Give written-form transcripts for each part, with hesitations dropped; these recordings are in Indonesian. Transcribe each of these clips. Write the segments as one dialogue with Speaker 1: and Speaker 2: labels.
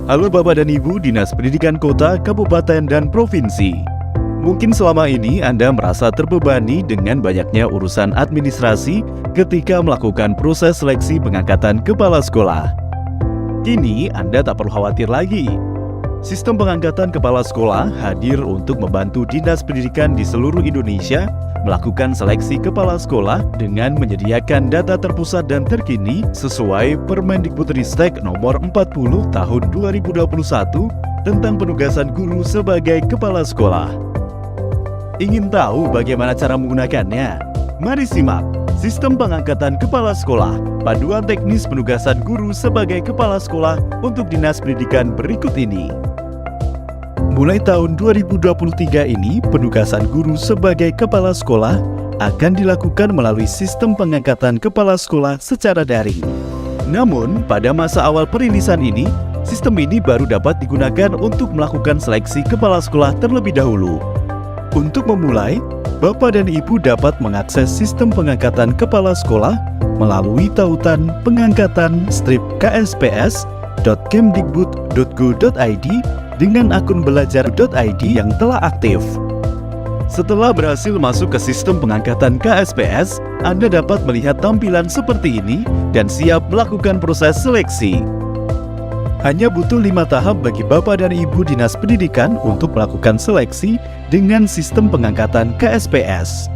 Speaker 1: Halo Bapak dan Ibu Dinas Pendidikan Kota, Kabupaten, dan Provinsi. Mungkin selama ini Anda merasa terbebani dengan banyaknya urusan administrasi ketika melakukan proses seleksi pengangkatan kepala sekolah. Kini Anda tak perlu khawatir lagi. Sistem pengangkatan kepala sekolah hadir untuk membantu Dinas Pendidikan di seluruh Indonesia melakukan seleksi kepala sekolah dengan menyediakan data terpusat dan terkini sesuai Permendikbudristek nomor 40 tahun 2021 tentang penugasan guru sebagai kepala sekolah. Ingin tahu bagaimana cara menggunakannya? Mari simak Sistem Pengangkatan Kepala Sekolah, Panduan Teknis Penugasan Guru sebagai Kepala Sekolah untuk Dinas Pendidikan berikut ini. Mulai tahun 2023 ini, penugasan guru sebagai kepala sekolah akan dilakukan melalui sistem pengangkatan kepala sekolah secara daring. Namun, pada masa awal perilisan ini, sistem ini baru dapat digunakan untuk melakukan seleksi kepala sekolah terlebih dahulu. Untuk memulai, Bapak dan Ibu dapat mengakses sistem pengangkatan kepala sekolah melalui tautan pengangkatan-ksps.kemdikbud.go.id dengan akun belajar.id yang telah aktif. Setelah berhasil masuk ke sistem pengangkatan KSPS, Anda dapat melihat tampilan seperti ini dan siap melakukan proses seleksi. Hanya butuh 5 tahap bagi Bapak dan Ibu Dinas Pendidikan untuk melakukan seleksi dengan sistem pengangkatan KSPS.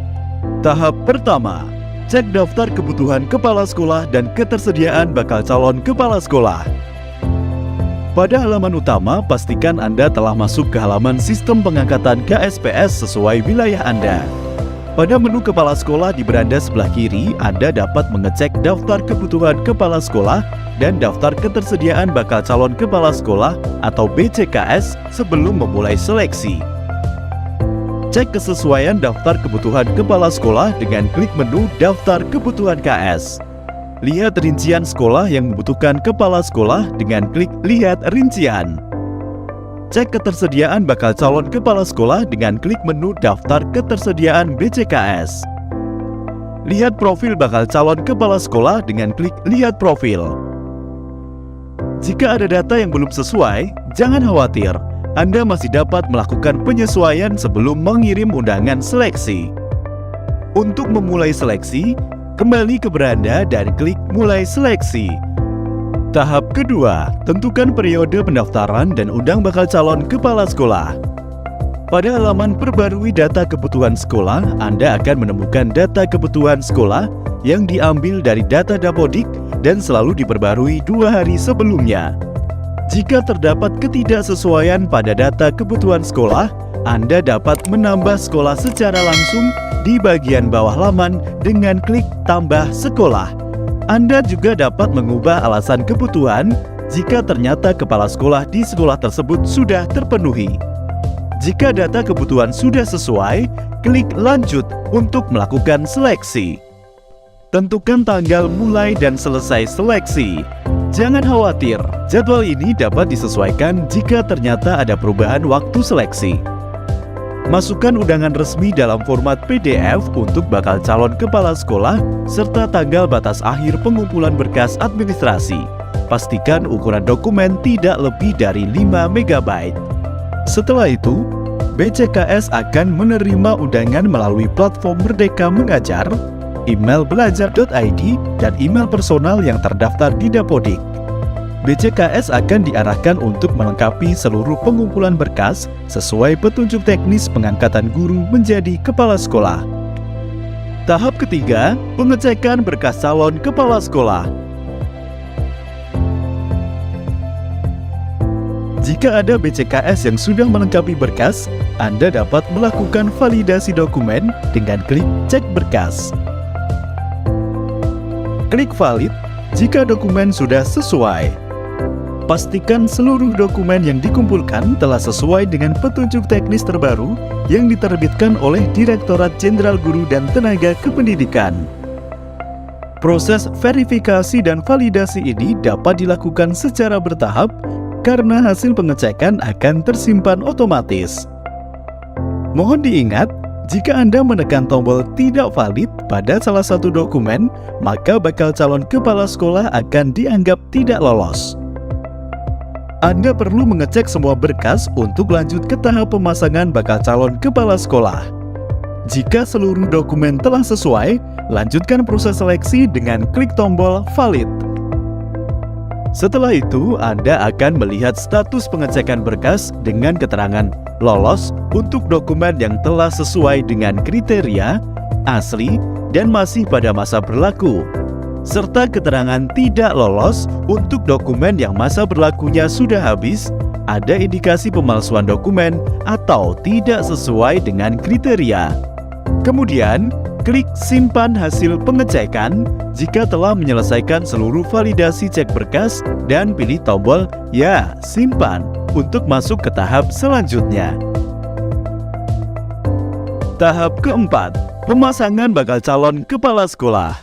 Speaker 1: Tahap pertama, cek daftar kebutuhan kepala sekolah dan ketersediaan bakal calon kepala sekolah. Pada halaman utama, pastikan Anda telah masuk ke halaman sistem pengangkatan KSPS sesuai wilayah Anda. Pada menu kepala sekolah di beranda sebelah kiri, Anda dapat mengecek daftar kebutuhan kepala sekolah dan daftar ketersediaan bakal calon kepala sekolah atau BCKS sebelum memulai seleksi. Cek kesesuaian daftar kebutuhan kepala sekolah dengan klik menu Daftar Kebutuhan KS. Lihat rincian sekolah yang membutuhkan kepala sekolah dengan klik Lihat Rincian. Cek ketersediaan bakal calon kepala sekolah dengan klik menu Daftar Ketersediaan BCKS. Lihat profil bakal calon kepala sekolah dengan klik Lihat Profil. Jika ada data yang belum sesuai, jangan khawatir. Anda masih dapat melakukan penyesuaian sebelum mengirim undangan seleksi. Untuk memulai seleksi, kembali ke beranda dan klik Mulai Seleksi. Tahap kedua, tentukan periode pendaftaran dan undang bakal calon kepala sekolah. Pada halaman Perbarui Data Kebutuhan Sekolah, Anda akan menemukan data kebutuhan sekolah yang diambil dari data Dapodik dan selalu diperbarui 2 hari sebelumnya. Jika terdapat ketidaksesuaian pada data kebutuhan sekolah, Anda dapat menambah sekolah secara langsung di bagian bawah laman dengan klik Tambah Sekolah. Anda juga dapat mengubah alasan kebutuhan jika ternyata kepala sekolah di sekolah tersebut sudah terpenuhi. Jika data kebutuhan sudah sesuai, klik Lanjut untuk melakukan seleksi. Tentukan tanggal mulai dan selesai seleksi. Jangan khawatir, jadwal ini dapat disesuaikan jika ternyata ada perubahan waktu seleksi. Masukkan undangan resmi dalam format PDF untuk bakal calon kepala sekolah serta tanggal batas akhir pengumpulan berkas administrasi. Pastikan ukuran dokumen tidak lebih dari 5 MB. Setelah itu, BCKS akan menerima undangan melalui platform Merdeka Mengajar, email belajar.id, dan email personal yang terdaftar di Dapodik. BCKS akan diarahkan untuk melengkapi seluruh pengumpulan berkas sesuai petunjuk teknis pengangkatan guru menjadi kepala sekolah. Tahap ketiga, pengecekan berkas calon kepala sekolah. Jika ada BCKS yang sudah melengkapi berkas, Anda dapat melakukan validasi dokumen dengan klik Cek Berkas. Klik Valid jika dokumen sudah sesuai. Pastikan seluruh dokumen yang dikumpulkan telah sesuai dengan petunjuk teknis terbaru yang diterbitkan oleh Direktorat Jenderal Guru dan Tenaga Kependidikan. Proses verifikasi dan validasi ini dapat dilakukan secara bertahap karena hasil pengecekan akan tersimpan otomatis. Mohon diingat, jika Anda menekan tombol tidak valid pada salah satu dokumen, maka bakal calon kepala sekolah akan dianggap tidak lolos. Anda perlu mengecek semua berkas untuk lanjut ke tahap pemasangan bakal calon kepala sekolah. Jika seluruh dokumen telah sesuai, lanjutkan proses seleksi dengan klik tombol valid. Setelah itu, Anda akan melihat status pengecekan berkas dengan keterangan lolos untuk dokumen yang telah sesuai dengan kriteria, asli, dan masih pada masa berlaku, serta keterangan tidak lolos untuk dokumen yang masa berlakunya sudah habis, ada indikasi pemalsuan dokumen atau tidak sesuai dengan kriteria. Kemudian, klik simpan hasil pengecekan jika telah menyelesaikan seluruh validasi cek berkas dan pilih tombol ya simpan untuk masuk ke tahap selanjutnya. Tahap keempat, pemasangan bakal calon kepala sekolah.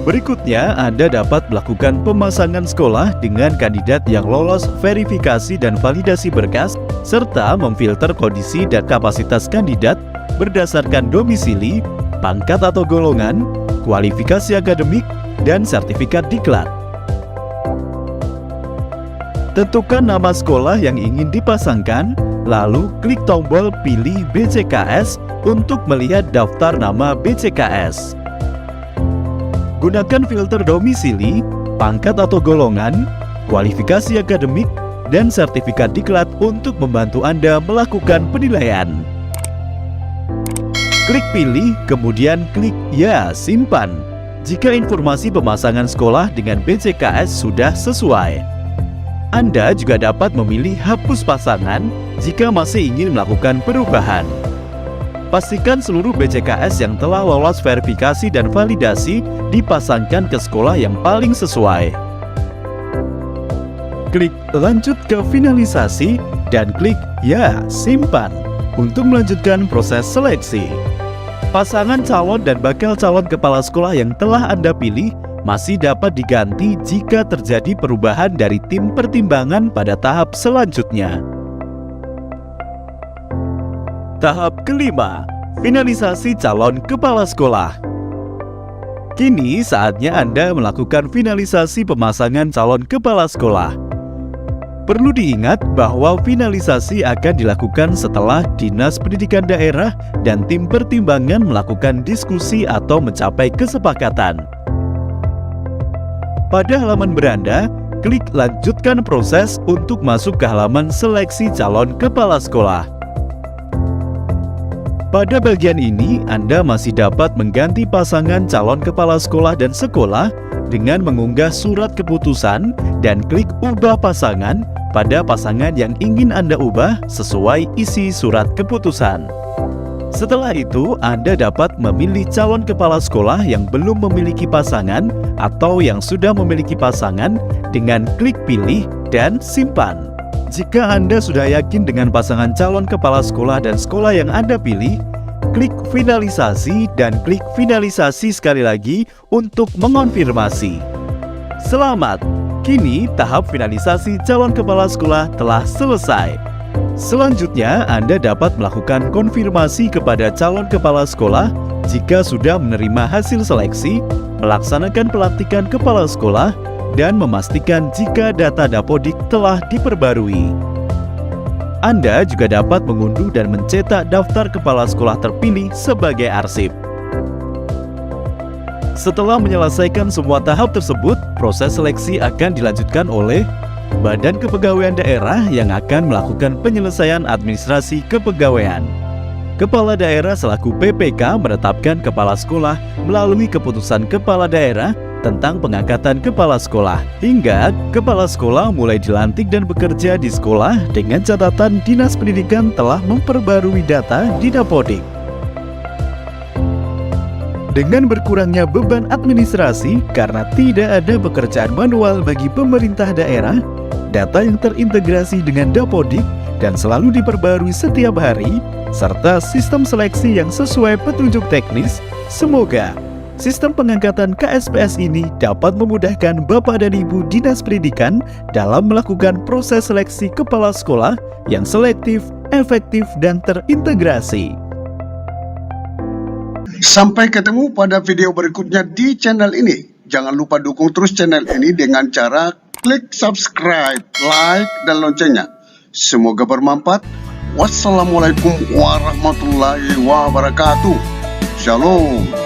Speaker 1: Berikutnya, Anda dapat melakukan pemasangan sekolah dengan kandidat yang lolos verifikasi dan validasi berkas, serta memfilter kondisi dan kapasitas kandidat berdasarkan domisili, pangkat atau golongan, kualifikasi akademik, dan sertifikat diklat. Tentukan nama sekolah yang ingin dipasangkan, lalu klik tombol pilih BCKS untuk melihat daftar nama BCKS. Gunakan filter domisili, pangkat atau golongan, kualifikasi akademik, dan sertifikat diklat untuk membantu Anda melakukan penilaian. Klik pilih, kemudian klik ya simpan jika informasi pemasangan sekolah dengan BCKS sudah sesuai. Anda juga dapat memilih hapus pasangan jika masih ingin melakukan perubahan. Pastikan seluruh BCKS yang telah lolos verifikasi dan validasi dipasangkan ke sekolah yang paling sesuai. Klik lanjut ke finalisasi dan klik ya simpan untuk melanjutkan proses seleksi. Pasangan calon dan bakal calon kepala sekolah yang telah Anda pilih masih dapat diganti jika terjadi perubahan dari tim pertimbangan pada tahap selanjutnya. Tahap kelima, finalisasi calon kepala sekolah. Kini saatnya Anda melakukan finalisasi pemasangan calon kepala sekolah. Perlu diingat bahwa finalisasi akan dilakukan setelah Dinas Pendidikan Daerah dan tim pertimbangan melakukan diskusi atau mencapai kesepakatan. Pada halaman beranda, klik lanjutkan proses untuk masuk ke halaman seleksi calon kepala sekolah. Pada bagian ini, Anda masih dapat mengganti pasangan calon kepala sekolah dan sekolah dengan mengunggah surat keputusan dan klik ubah pasangan pada pasangan yang ingin Anda ubah sesuai isi surat keputusan. Setelah itu, Anda dapat memilih calon kepala sekolah yang belum memiliki pasangan atau yang sudah memiliki pasangan dengan klik pilih dan simpan. Jika Anda sudah yakin dengan pasangan calon kepala sekolah dan sekolah yang Anda pilih, klik finalisasi dan klik finalisasi sekali lagi untuk mengonfirmasi. Selamat! Kini tahap finalisasi calon kepala sekolah telah selesai. Selanjutnya, Anda dapat melakukan konfirmasi kepada calon kepala sekolah jika sudah menerima hasil seleksi, melaksanakan pelantikan kepala sekolah, dan memastikan jika data Dapodik telah diperbarui. Anda juga dapat mengunduh dan mencetak daftar kepala sekolah terpilih sebagai arsip. Setelah menyelesaikan semua tahap tersebut, proses seleksi akan dilanjutkan oleh Badan Kepegawaian Daerah yang akan melakukan penyelesaian administrasi kepegawaian. Kepala daerah selaku PPK menetapkan kepala sekolah melalui keputusan kepala daerah tentang pengangkatan kepala sekolah, hingga kepala sekolah mulai dilantik dan bekerja di sekolah dengan catatan Dinas Pendidikan telah memperbarui data di Dapodik. Dengan berkurangnya beban administrasi karena tidak ada pekerjaan manual bagi pemerintah daerah, data yang terintegrasi dengan Dapodik dan selalu diperbarui setiap hari, serta sistem seleksi yang sesuai petunjuk teknis, semoga sistem pengangkatan KSPS ini dapat memudahkan Bapak dan Ibu Dinas Pendidikan dalam melakukan proses seleksi kepala sekolah yang selektif, efektif, dan terintegrasi.
Speaker 2: Sampai ketemu pada video berikutnya di channel ini. Jangan lupa dukung terus channel ini dengan cara klik subscribe, like, dan loncengnya. Semoga bermanfaat. Wassalamualaikum warahmatullahi wabarakatuh. Shalom.